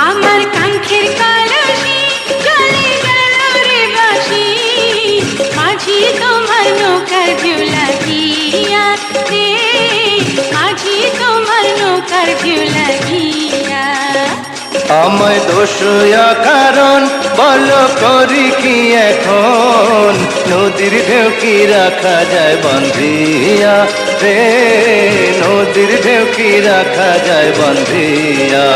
আমার কাঙ্ক্ষের কলসি চলে গেল রে বাসি, মাঝি তোমার নৌকার ঝুলা দিয়া রে, মাঝি তোমার নৌকার ঝুলা দিয়া। আমায় দোষয়া কারণ বলো করি কি এখন, নদীর ঢেউ কি রাখা যায় বান্ধিয়া রে, নদীর ঢেউ কি রাখা যায় বান্ধিয়া।